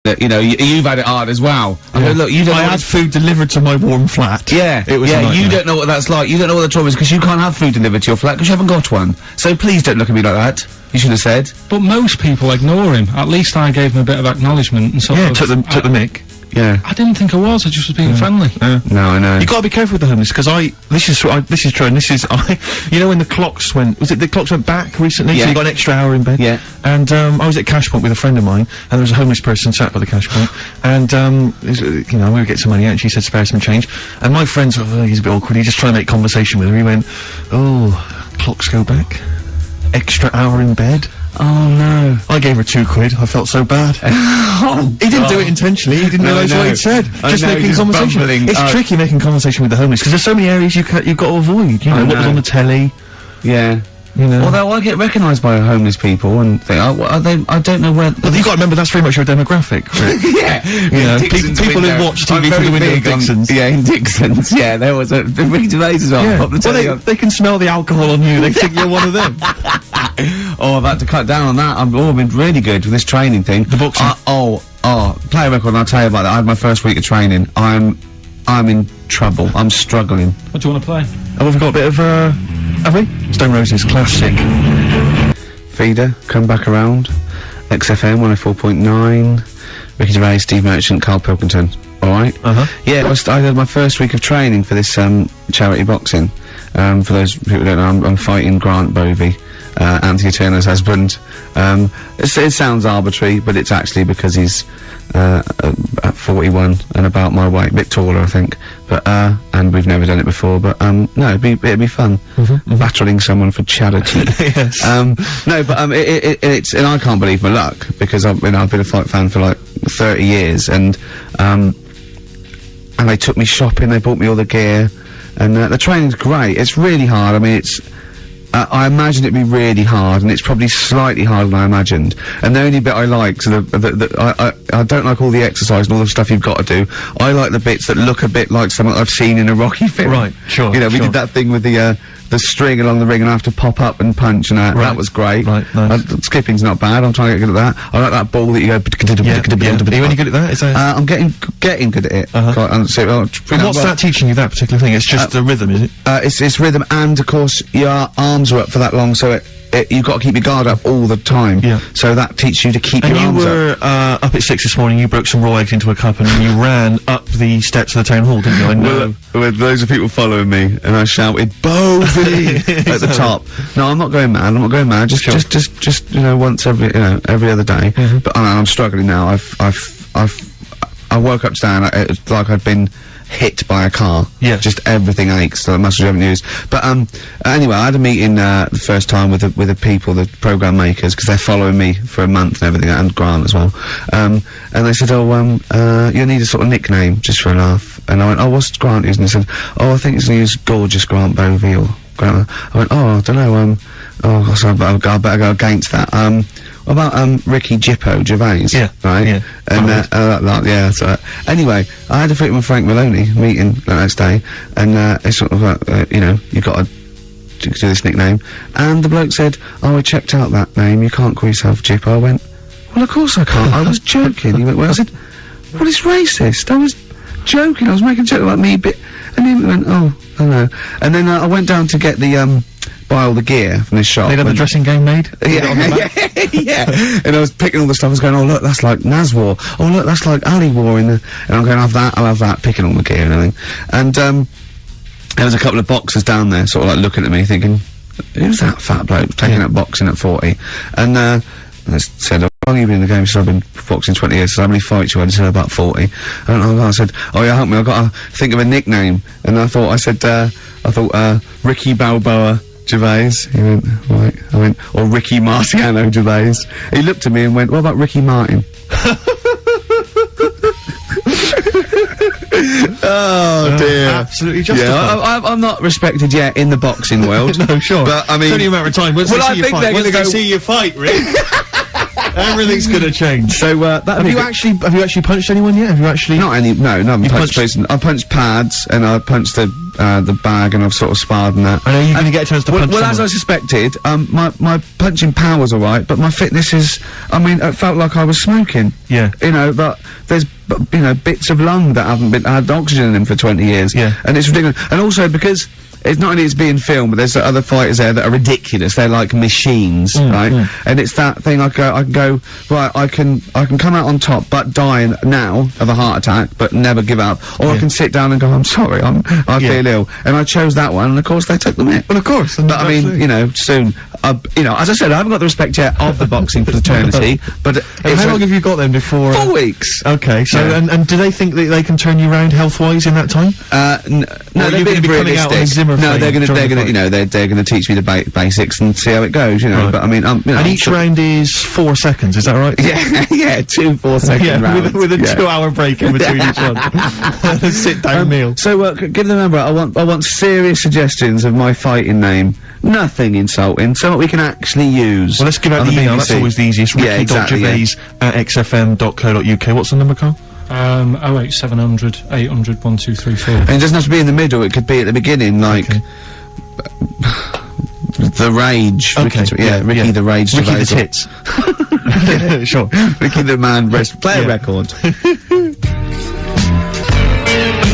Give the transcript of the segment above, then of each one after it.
that, you know, you've had it hard as well. I go, look, you don't I had food delivered to my warm flat. Yeah, it was a nightmare. you don't know what that's like. You don't know what the trauma is because you can't have food delivered to your flat because you haven't got one. So please don't look at me like that. You should have said. But most people ignore him. At least I gave him a bit of acknowledgement and sort of... took the mick. Yeah. I didn't think I was. I just was being friendly. No, I know. You gotta be careful with the homeless, because this is true, and this is, you know when the clocks went back recently? Yeah. So you got an extra hour in bed? Yeah. And, I was at Cash Point with a friend of mine, and there was a homeless person sat by the Cash Point, and, you know, we would get some money out, and she said spare some change, and my friend's, he's a bit awkward, he just tried to make conversation with her, he went, oh, clocks go back? Extra hour in bed? Oh no. I gave her £2. I felt so bad. He didn't do it intentionally. He didn't realise what he'd said. Just making conversation. It's tricky making conversation with the homeless because there's so many areas you've got to avoid. You know what was on the telly. Yeah. You know. Although I get recognised by homeless people and think, I don't know where. But you got to remember that's very much your demographic. Yeah. You know, people who watch TV through the window of Dixon's. Yeah, in Dixon's. Yeah, there was the Ricky Gervais as well. Yeah. Well, they can smell the alcohol on you. They think you're one of them. Oh, I've had to cut down on that. I've been really good with this training thing. The boxing. Play a record and I'll tell you about that. I had my first week of training. I'm in trouble. I'm struggling. What do you want to play? Oh, we've got a bit of, have we? Stone Roses, classic. Feeder, Come Back Around. XFM 104.9. Ricky Gervais, Steve Merchant, Carl Pilkington. Alright? Yeah, I had my first week of training for this, charity boxing. For those people who don't know, I'm fighting Grant Bovey. Anthony Turner's husband. It sounds arbitrary, but it's actually because he's at 41 and about my weight, a bit taller, I think. But and we've never done it before. But no, it'd be fun battling someone for charity. Yes. No, but it's and I can't believe my luck because I've been a fight fan for like 30 years, and they took me shopping. They bought me all the gear, and the training's great. It's really hard. I mean, it's. I imagined it'd be really hard, and it's probably slightly harder than I imagined. And the only bit I like, so I don't like all the exercise and all the stuff you've got to do. I like the bits that look a bit like something I've seen in a Rocky film. Right, sure. You know, we did that thing with the string along the ring and I have to pop up and punch, and that was great. Right, nice. Skipping's not bad. I'm trying to get good at that. I like that ball that you go. Are you any good at that? Is that? I'm getting good at it. And what's that teaching you, that particular thing? It's just the rhythm, is it? It's rhythm, and of course your arms are up for that long, so you've got to keep your guard up all the time. Yeah. So that teaches you to keep your arms up. And you were up at 6 this morning. You broke some raw eggs into a cup, and then you ran up the steps of the town hall, didn't you? I know. With loads of people following me, and I shouted "Bovey" at the top. No, I'm not going mad. I'm not going mad. Just you know, once every other day. But I'm struggling now. I woke up today and it's like I'd been hit by a car. Yeah. Just everything aches, so the muscles you haven't used. But, anyway, I had a meeting, the first time with the people, the program makers, because they're following me for a month and everything, and Grant as well. And they said, you need a sort of nickname, just for a laugh. And I went, what's Grant using? And they said, I think he's gonna use Gorgeous Grant Bovey, or Grant. I went, I don't know, so I better go against that. What about, Ricky Jippo Gervais? Yeah. Right? Yeah. And, yeah, so, anyway, I had a fit with Frank Maloney meeting the next day, and, it's sort of like, you know, you've got to do this nickname, and the bloke said, I checked out that name, you can't call yourself Jippo. I went, well, of course I can't, I was joking. He went, well, I said, well, it's racist, I was joking, I was making a joke about me, and he went, I don't know. And then, I went down to get the, buy all the gear from this shop. They'd have the dressing game made? Yeah. And I was picking all the stuff, I was going, look, that's like Naswar. Oh, look, that's like Ali War in the... And I'm going, I'll have that, picking all the gear and everything. And, there was a couple of boxers down there, sort of like looking at me, thinking, who's that fat bloke taking up boxing at 40? And, I said, how long have you been in the game? He said, I've been boxing 20 years. So how many fights you had? He said, about 40. And I said, yeah, help me, I've got to think of a nickname. And I thought, Ricky Balboa Gervais. He went, right. I went, or Ricky Marciano Gervais. He looked at me and went, what about Ricky Martin? Oh dear. Absolutely justified. Yeah, I'm not respected yet in the boxing world. No, sure. But I mean, it's only a matter of time. Once they see you fight, they're gonna see you fight, Rick. Everything's gonna change. So, that'd Have be you actually punched anyone yet? Have you actually? no, I haven't punched punched- person. I punched pads, and I punched the bag, and I've sort of sparred and that. I know you're gonna get a chance to punch Well, as I someone. suspected, my punching power was alright, but my fitness is, it felt like I was smoking. Yeah. You know, but there's, bits of lung that haven't had oxygen in them for 20 years. Yeah. And it's ridiculous. And also because it's not only it's being filmed, but there's other fighters there that are ridiculous. They're like machines, right? And it's that thing I can go, right, I can come out on top, but die now of a heart attack, but never give up. Or I can sit down and go, I'm sorry, I feel ill. And I chose that one, and of course they took the mick. Well, of course. But I mean, soon, as I said, I haven't got the respect yet of the boxing fraternity, but How long have you got then before? 4 weeks. Okay, so Yeah. and do they think that they can turn you around health-wise in that time? No, Or they're you're being gonna be coming out on realistic. Zimmer No, frame they're during the gonna, fight? they're gonna teach me the basics and see how it goes, Right. But I mean, And each round is 4 seconds, is that right? yeah, 2 4-second rounds. with a yeah. 2-hour break in between each one. Sit down meal. So, give the number. I want serious suggestions of my fighting name. Nothing insulting. Something we can actually use. Well, let's give out on the email, that's BBC. always the easiest. Yeah, exactly, yeah. Ricky.gervais@xfm.co.uk. What's the number, Carl? 08700 800 1234. And it doesn't have to be in the middle. It could be at the beginning, like Okay. the Rage. Okay, Ricky the Rage. Ricky the Gervais. Tits. Sure. Ricky the Man Player Yeah. Record.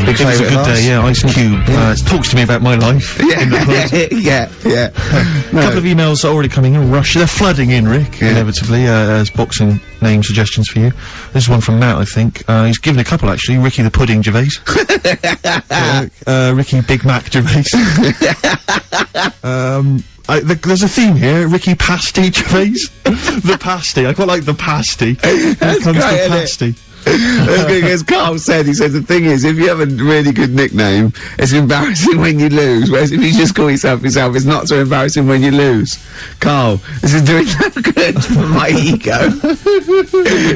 Big It was a favourite good of ours? day, yeah. Ice Cube talks to me about my life. in the pub. yeah. A couple of emails are already coming in. Rush. They're flooding in, Rick, Yeah. inevitably, as boxing name suggestions for you. This is one from Matt, I think. He's given a couple, actually. Ricky the Pudding Gervais. Ricky Big Mac Gervais. There's a theme here. Ricky Pasty Gervais. The Pasty. I quite like the Pasty. Here comes great, the isn't it? Pasty. As Carl said, he said the thing is, if you have a really good nickname, it's embarrassing when you lose, whereas if you just call yourself, it's not so embarrassing when you lose. Carl, this is doing no good for my ego. Do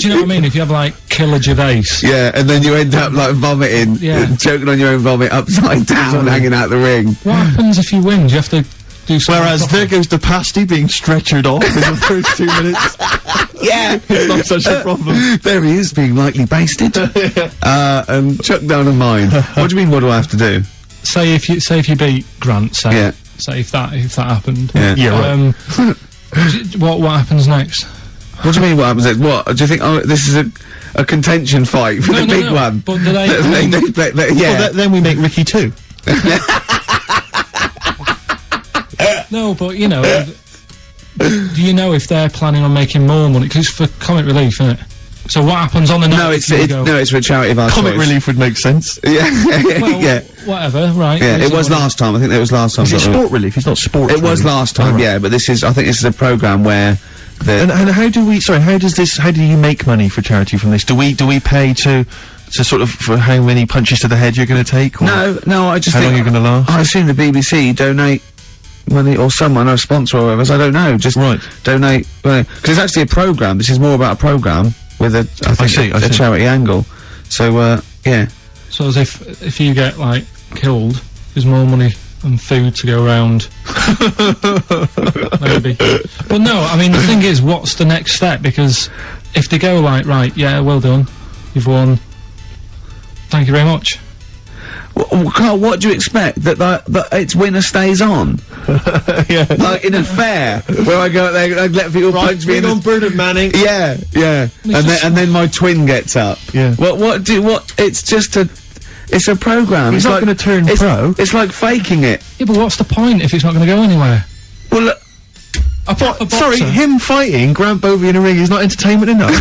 you know what I mean? If you have like Killer Gervais. Yeah, and then you end up like vomiting, Yeah. choking on your own vomit upside down, hanging out the ring. What happens if you win? Do you have to do something? Whereas there goes the Pasty being stretchered off in the first 2 minutes. Yeah, It's not such a problem. there he is, being lightly basted, and chucked down a mine. What do you mean? What do I have to do? Say if you beat Grant, say. Yeah. Say if that happened. Yeah. Yeah, right. What happens next? What do you mean? What happens? What do you think? Oh, this is a contention fight for No, the no, big no, one. but do they- yeah. Well, then we make Ricky 2. No, but you know, do you know if they're planning on making more money? Because it's for comic relief, isn't it? So what happens on the night? no, if you go, it's for a charity of our Comic choice. relief would make sense. Yeah, well, yeah, whatever, right? yeah. It Is was what last time. I think it was last time. Is it sport relief? It's not sports It was relief. last time. Alright. Yeah, but this is. I think this is a program where the. And how do we? Sorry, how do you make money for charity from this? Do we pay to sort of for how many punches to the head you're going to take? Or No, I just How think long you're going to last? I assume the BBC donate money, or someone, or a sponsor, or whatever. So I don't know. Just Right. donate because it's actually a program. This is more about a program with a I think I a see. charity angle. So yeah. So as if you get like killed, there's more money and food to go around. Maybe. But no, I mean the thing is, what's the next step? Because if they go like, right, yeah, well done, you've won. Thank you very much. Carl, what do you expect? That its winner stays on? Yeah. Like in a fair, where I go out there and let people punch me in the... Bernard Manning. Yeah, and then my twin gets up. Yeah. It's just it's a program. He's It's not like- gonna turn it's- pro. It's like faking it. Yeah, but what's the point if it's not going to go anywhere? Well, look, A proper Sorry, boxer. him fighting Grant Bovey in a ring is not entertainment enough.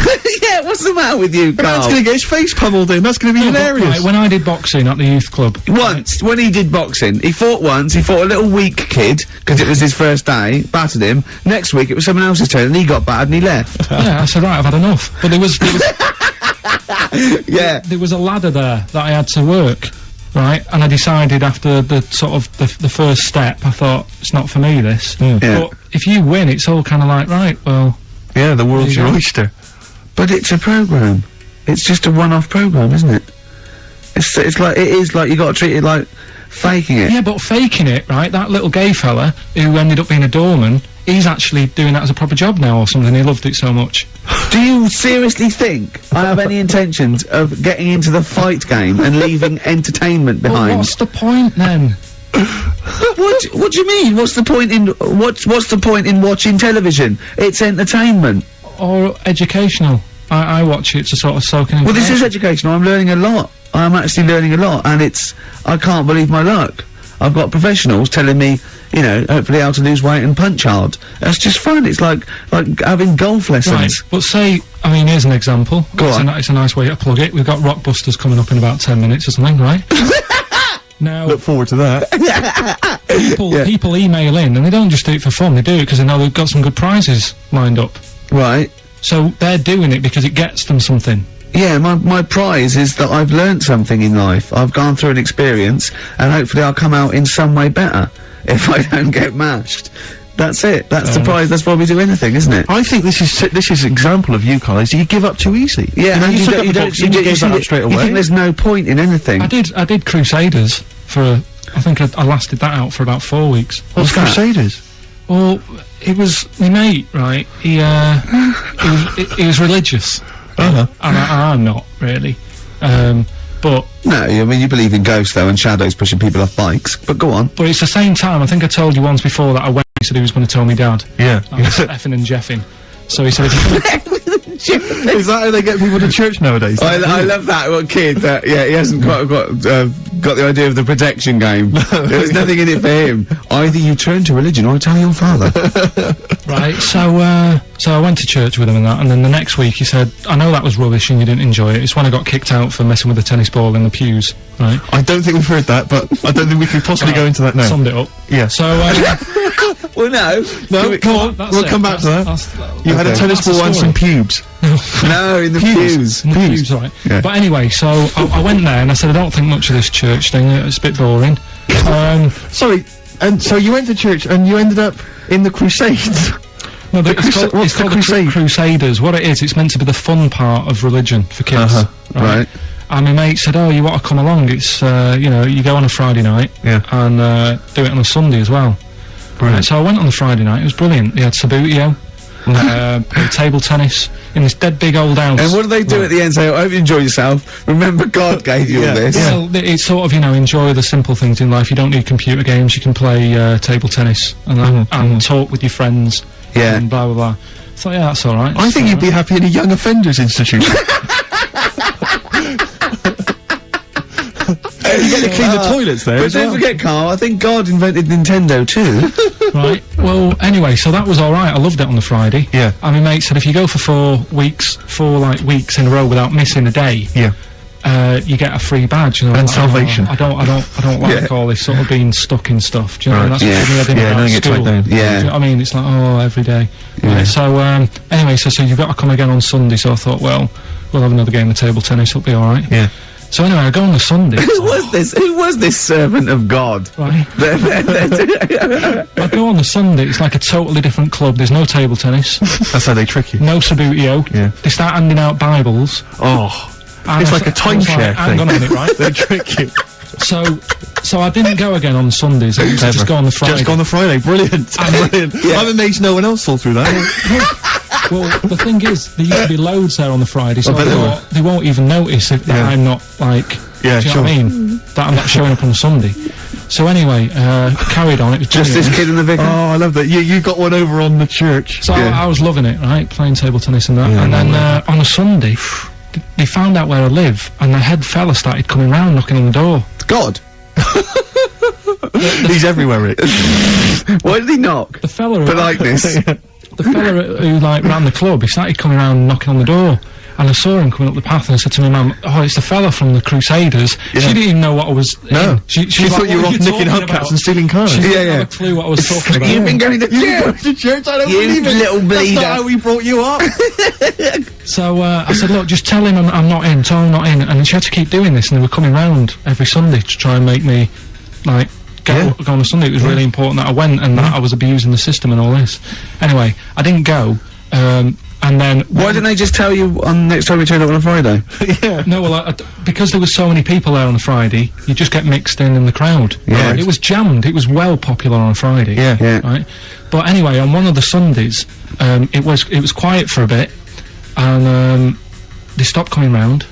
yeah, what's the matter with you, Grant's Carl? gonna get his face pummeled in. That's gonna be No, but, hilarious. right, when I did boxing at the youth club, Once, when he did boxing, he fought once, he fought a little weak kid, because it was his first day, battered him. Next week, it was someone else's turn, and he got battered and he left. yeah, I said, right, I've had enough. But there was Yeah. there was a ladder there that I had to work, right? And I decided after the sort of the first step, I thought, it's not for me, this. Yeah. But if you win, it's all kind of like, right, well, Yeah, the world's There your you go. oyster. But it's a program. It's just a one-off program, isn't it? It's like, it is like, you gotta treat it like faking it. yeah, but faking it, right? That little gay fella who ended up being a doorman, he's actually doing that as a proper job now or something. He loved it so much. Do you seriously think I have any intentions of getting into the fight game and leaving entertainment Well, behind? what's the point then? What do you mean? What's the point in what's the point in watching television? It's entertainment. Or educational? I watch it to sort of soak in. Well, this is educational. I'm learning a lot. I'm actually learning a lot, and I can't believe my luck. I've got professionals telling me, you know, hopefully how to lose weight and punch hard. That's just fun. It's like having golf lessons. Right, but say, I mean, here's an example. Go on. It's a nice way to plug it. We've got Rockbusters coming up in about 10 minutes or something, right? Now, Look forward to that. people email in, and they don't just do it for fun, they do it because they know they've got some good prizes lined up. Right. So they're doing it because it gets them something. Yeah, my prize is that I've learnt something in life. I've gone through an experience, and hopefully I'll come out in some way better if I don't get mashed. That's it. That's the prize. That's why we do anything, isn't it? I think this is example of you guys. You give up too easy. Yeah, you know, and you took up the box and you gave that up straight You think away. there's no point in anything? I did Crusaders for, I think I lasted that out for about 4 weeks. What's that? Crusaders? Well, it was my mate, right? He was religious. Uh-huh. And I'm not, really. But No, I mean, you believe in ghosts, though, and shadows pushing people off bikes. But go on. it's the same time, I think I told you once before that I went, he said he was going to tell me dad. Yeah. I was effing and jeffing. So he said, if you Is that how they get people to church nowadays? I love that little kid that, yeah, he hasn't got the idea of the protection game. There's nothing in it for him. Either you turn to religion or tell your father. Right, so I went to church with him and that, and then the next week he said, I know that was rubbish and you didn't enjoy it. It's when I got kicked out for messing with the tennis ball in the pews, right? I don't think we've heard that, but I don't think we can possibly go into that now. Summed it up. Yeah. So, Well, no. No, come on, that's we'll it. come back to that. You had a Okay. tennis That's the ball and some story. pubes. No, in the pews. In the pews, right. Yeah. But anyway, so I went there and I said, I don't think much of this church thing, it's a bit boring. Sorry, and so you went to church and you ended up in the Crusades. No, The it's called, what's it's the called crusade? the Crusaders. What it is, it's meant to be the fun part of religion for kids. Uh-huh. Right. And my mate said, oh, you want to come along? It's, you know, you go on a Friday night Yeah. and do it on a Sunday as well. Brilliant. So I went on the Friday night, it was brilliant. They had Sabutio, played table tennis in this dead big old house. And what do they do at the end? Say, I hope you enjoy yourself. Remember, God gave you all Yeah, this. yeah. Well, it's sort of, you know, enjoy the simple things in life. You don't need computer games, you can play table tennis and that, and talk with your friends. Yeah. And blah, blah, blah. I thought, yeah, that's alright. I think you'd be happy in a young offenders institute. You get to clean the toilets there But as don't well. forget, Carl, I think God invented Nintendo too. Right. Well, anyway, so that was alright. I loved it on the Friday. Yeah. And my mate said if you go for 4 weeks in a row without missing a day, Yeah. you get a free badge. And, I'm And like, salvation. I don't like all this sort of being stuck in stuff. Do you know what I mean? Right. That's Yeah. what I didn't Yeah, about knowing it's school. like that. Do you Yeah. know what I mean? It's like, oh, every day. Yeah. Right, so, anyway, so you've got to come again on Sunday, so I thought, well, we'll have another game of table tennis, it'll be alright. Yeah. So anyway, I go on the Sunday. Who was this? Who was this servant of God? Right. I go on the Sunday, it's like a totally different club. There's no table tennis, That's how they trick you. no Sabutio. Yeah. They start handing out Bibles. Oh. and It's I like a s- I was like, timeshare hang thing. on a minute, right? They trick you. So I didn't go again on Sundays. I used to just go on the Friday. Just go on the Friday. Brilliant. Brilliant. I'm amazed no one else saw through that. Well, the thing is, there used to be loads there on the Friday, so I bet I there thought they won't even notice if that Yeah. I'm not, like, Yeah, do you sure. know what I mean? That I'm not showing up on Sunday. So anyway, carried on, it was Just brilliant. this kid and the vicar? Oh, I love that. You got one over on the church. So Yeah. I was loving it, right, playing table tennis and that, Yeah, and I then on a Sunday, they found out where I live, and the head fella started coming round, knocking on the door. God. He's everywhere, Rick. Why did he knock? The fella, For like this. the fella who like ran the club, he started coming around knocking on the door. And I saw him coming up the path, and I said to my mum, "Oh, it's the fella from the Crusaders." Yeah. She didn't even know what I was. No. in. She She was thought like, you were "What off are nicking talking hubcaps about?" and stealing cars. She Yeah, didn't have yeah. a clue what I was talking about. You've been going to church. to church, I don't You believe it. little That's bleeder. not how we brought you up. So I said, "Look, just tell him I'm not in. Tell him I'm not in." And she had to keep doing this, and they were coming round every Sunday to try and make me, like, go on a Sunday. It was really important that I went and that I was abusing the system and all this. Anyway, I didn't go. And then Why didn't they just tell you on next time you turned up on a Friday? Yeah. No, well, because there was so many people there on a Friday, you just get mixed in the crowd. Yeah. It was jammed. It was well popular on a Friday. Yeah. Yeah. Right. But anyway, on one of the Sundays, it was quiet for a bit, and they stopped coming round.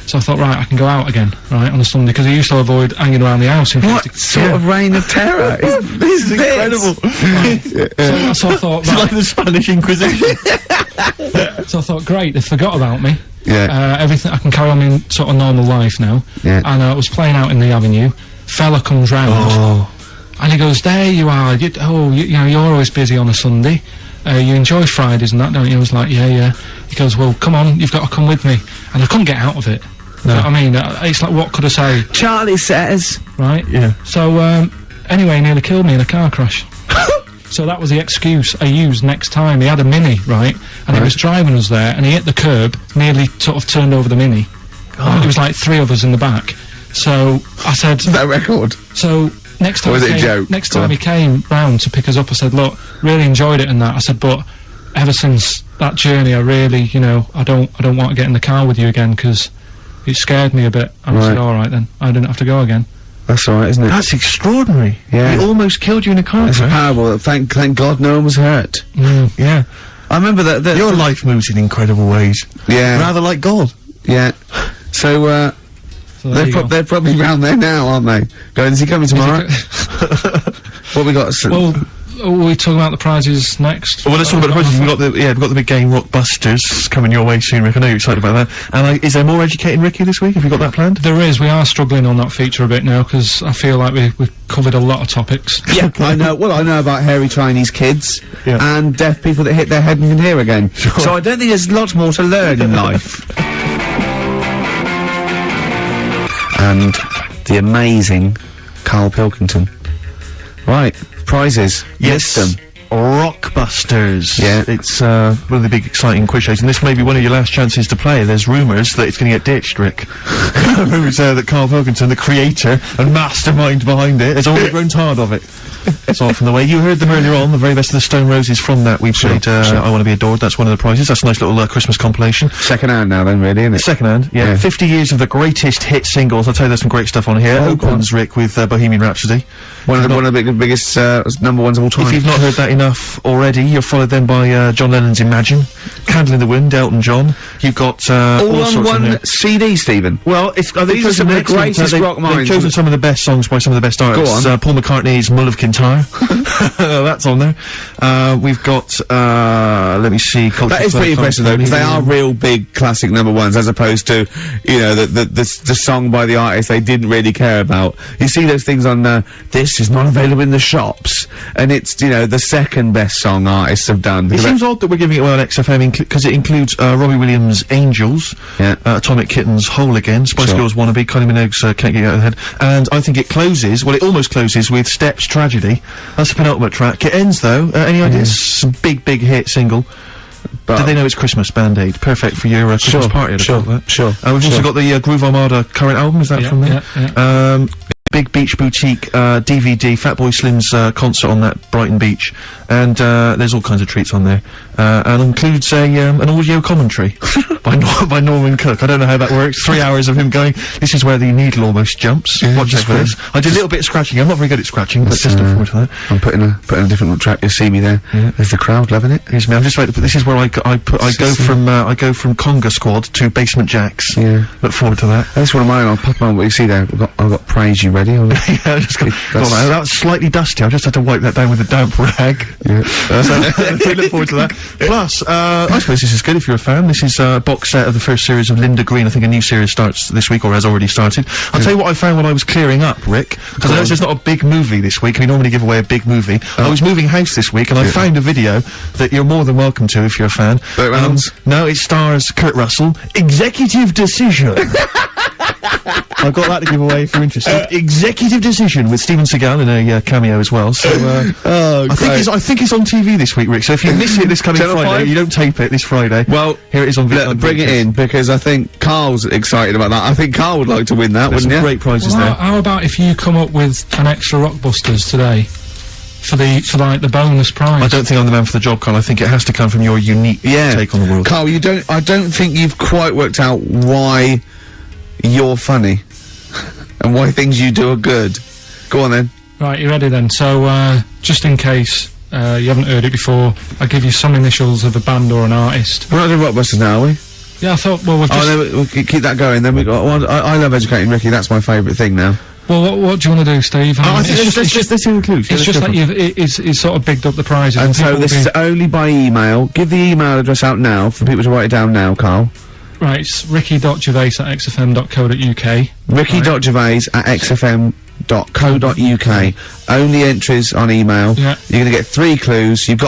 So I thought, right, I can go out again, right, on a Sunday, because I used to avoid hanging around the house. What sort of reign of terror is this? Incredible. So I thought, It's like the Spanish Inquisition. So I thought, great, they forgot about me. Yeah. Everything, I can carry on in sort of normal life now. Yeah. And I was playing out in the avenue. Fella comes round, and he goes, "There you are. You know, you're always busy on a Sunday. You enjoy Fridays and that, don't you?" I was like, "Yeah." He goes, "Well, come on, you've got to come with me." And I couldn't get out of it. No. You know what I mean, it's like, what could I say? Charlie says. Right. Yeah. So anyway, he nearly killed me in a car crash. So that was the excuse I used next time. He had a Mini, right? And he was driving us there, and he hit the curb, nearly sort of turned over the Mini. It was like 3 of us in the back. So I said... That record? So next time, or was it a joke? Next time he came round to pick us up, I said, "Look, really enjoyed it and that." I said, "But ever since that journey, I really, you know, I don't want to get in the car with you again, because it scared me a bit." And I said, "All right then, I didn't have to go again." That's alright, isn't it? That's extraordinary. Yeah. He almost killed you in a car It's crash. parable. Thank God no one was hurt. Yeah. I remember that. Your life moves in incredible ways. Yeah. Rather like God. Yeah. So, So there you go. they're probably round there now, aren't they? Going, is he coming tomorrow? What we got? Well, are we talking about the prizes next? Well, let's talk about the prizes. We've got the big game, Rockbusters, coming your way soon, Rick. I know you're excited about that. And is there more Educating Ricky this week? Have you got that planned? There is. We are struggling on that feature a bit now, because I feel like we've covered a lot of topics. Yeah, I know. Well, I know about hairy Chinese kids and deaf people that hit their head and can hear again. So I don't think there's lots more to learn in life. And the amazing Carl Pilkington. Right, prizes. Yes. List them. Rockbusters. Yeah. It's one of the big exciting quiz shows, and this may be one of your last chances to play. There's rumours that it's going to get ditched, Rick. Rumours that Carl Pilkington, the creator and mastermind behind it, has already grown tired of it. It's all from the way you heard them earlier on, the very best of the Stone Roses. From that we played I Want to Be Adored. That's one of the prizes. That's a nice little Christmas compilation. Second hand now then, really, isn't it? Second hand, yeah. 50 years of the greatest hit singles. I'll tell you, there's some great stuff on here. Opens, Rick, with Bohemian Rhapsody. One of the biggest number ones of all time. If you've not heard that enough already, you're followed then by John Lennon's Imagine, Candle in the Wind, Elton John. You've got all on sorts one on here. CD, Stephen. Well, these are some of the greatest rock minds. They've chosen some of the best songs by some of the best artists. Go on. Paul McCartney's Mull of Kintyre. That's on there. We've got let me see. That is pretty impressive though, because they are real big classic number ones, as opposed to, you know, the song by the artist they didn't really care about. You see those things on this is not available in the shops, and it's, you know, the second best song artists have done. It seems odd that we're giving it away on XFM because it includes Robbie Williams' Angels, Atomic Kitten's Whole Again, Spice Girls Wannabe, Kylie Minogue's Can't Get You Out of the Head, and I think it closes, well, it almost closes with Steps Tragedy. That's the penultimate track. It ends though, any ideas? Some big hit single. But do they know it's Christmas? Band-Aid. Perfect for your Christmas party. Sure. We've also got the Groove Armada current album, is that from there? Yeah. Big Beach Boutique DVD, Fatboy Slim's concert on that Brighton Beach, and there's all kinds of treats on there, and includes an audio commentary by Norman Cook. I don't know how that works. 3 hours of him going, "This is where the needle almost jumps." Watch this first. I did a little bit of scratching. I'm not very good at scratching, but just look forward to that. I'm putting a different track. You'll see me there. There's the crowd loving it. Here's me. I'm just about to put. This is where I go from Conga Squad to Basement Jacks. Yeah. Look forward to that. That's one of mine. I'll pop on what you see there. I've got Praise You ready. Yeah, I just got that's slightly dusty. I just had to wipe that down with a damp rag. Yeah. So we look forward to that. Plus, I suppose this is good if you're a fan. This is a box set of the first series of Linda Green. I think a new series starts this week, or has already started. I'll tell you what I found when I was clearing up, Rick, because I know there's not a big movie this week. We normally give away a big movie. I was moving house this week, and I found a video that you're more than welcome to if you're a fan. Burt Reynolds? No, it stars Kurt Russell. Executive Decision. I've got that to give away if you're interested. Executive Decision with Steven Seagal in a cameo as well. So I think it's on TV this week, Rick. So if you miss it this coming Friday, you don't tape it this Friday. Well, here it is on video. Bring it in, because I think Carl's excited about that. I think Carl would like to win that, wouldn't you? Great prizes Well, there. how about if you come up with an extra Rockbusters today for like the bonus prize? I don't think I'm the man for the job, Carl. I think it has to come from your unique take on the world. Carl, I don't think you've quite worked out why you're funny and why things you do are good. Go on then. Right, you ready then? So, just in case you haven't heard it before, I give you some initials of a band or an artist. We're not doing Rockbusters now, are we? Yeah, I thought, well, we've just... Oh, then we'll keep that going. Then we got. Well, I love educating Ricky. That's my favourite thing now. Well, what do you want to do, Steve? I think let's hear the clues. It's just that it's sort of bigged up the prizes. And so people this will is only by email. Give the email address out now for people to write it down now, Carl. Right, it's ricky.gervais@xfm.co.uk. Ricky.gervais@xfm.co.uk. Only entries on email. Yeah. You're going to get 3 clues. You've got